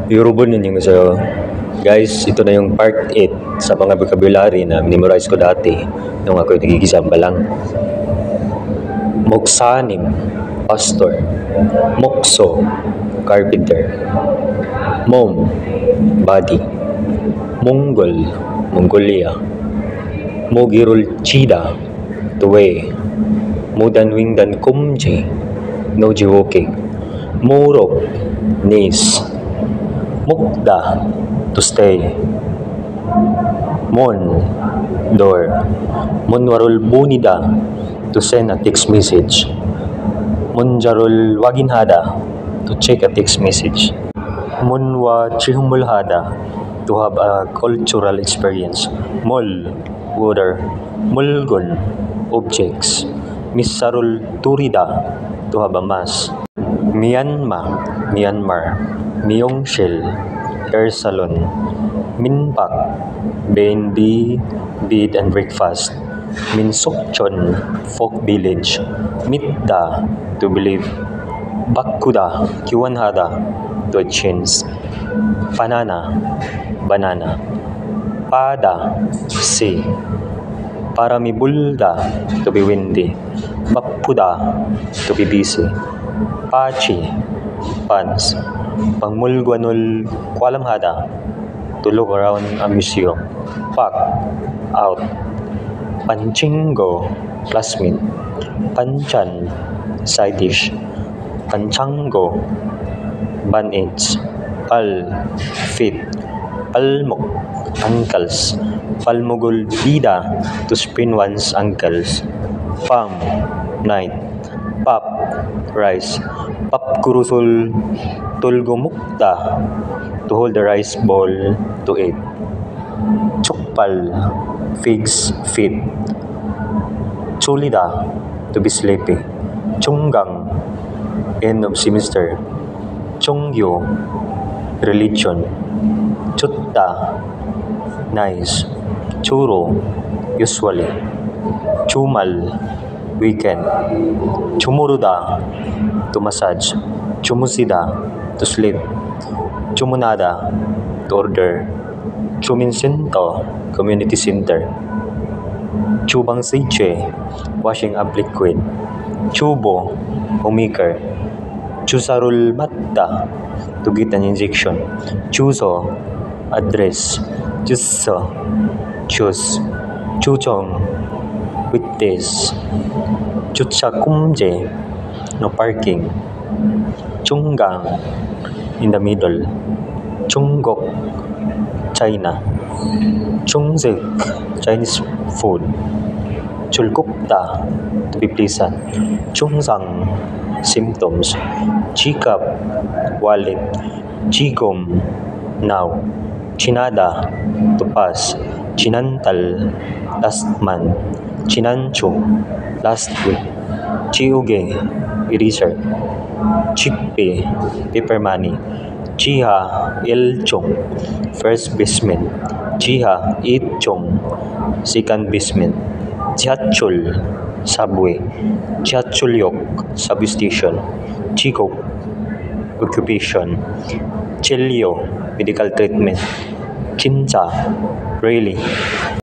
Yorubun yun yung sa'yo. Guys, ito na yung part 8 sa mga vocabulary na memorize ko dati nung ako nagigizamba lang. Moksanim, pastor. Mokso, carpenter. Mom, body. Mongol, Mongolia. Mogirul chida, tuwe. Mudan wingdan kumje, no jiwoking. Murok, knees. Mukda, to stay. Mon, door. Monwarul bunida, to send a text message. Monjarul waginhada, to check a text message. Monwa chihumulhada, to have a cultural experience. Mol, water. Mulgon, objects. Misarul turida, to have a mass. Myanmar. Myeongshil, hair salon. Minpak, B&B, bed and breakfast. Minsokchon, folk village. Mitda, to believe. Bakuda, kiwanhada, to exchange. Banana. Pada, sea. Paramibulda, to be windy. Papuda, to be busy. Pachi, pants. Pangmulguanul kwalamhada, to look around a museum. Pak, out. Panchingo, classmate. Panchan, side dish. Panchango, bandage. Pal, feet. Palmok, ankles. Palmugul bida, to sprain one's ankles. Pam, night. Pap, rice. Papkurusul, tulgumukta, to hold the rice bowl to eat. Chukpal, figs, feet. Chulida, to be sleepy. Chunggang, end of semester. Chungyo, religion. Chutta, nice. Churo, usually. Chumal, weekend. Chumuruda, to massage. Chumusida, to sleep. Chumunada, to order. Chuminsinto, community center. Chubang seiche, washing up liquid. Chubo, homemaker. Chusarul matta, to get an injection. Chuso, address. Chuso, choose. Chuchong, weekdays. Chutsakumje, no parking. Chunggang, in the middle. Chunggok, China. Chungzik, Chinese food. Chulgupta, to be pleasant. Chungzang, symptoms. Chikap, wallet. Chigom, now. Chinada, to pass. Chinantal, last month. Chinancho, last week. Chiuge, eraser. Chickpea, paper money. Chiha, ilchong, first baseman. Chiha, itchong, second baseman. Chiachul, subway. Chiachulyok, substation. Chikop, occupation. Chilyo, medical treatment. Chincha, really.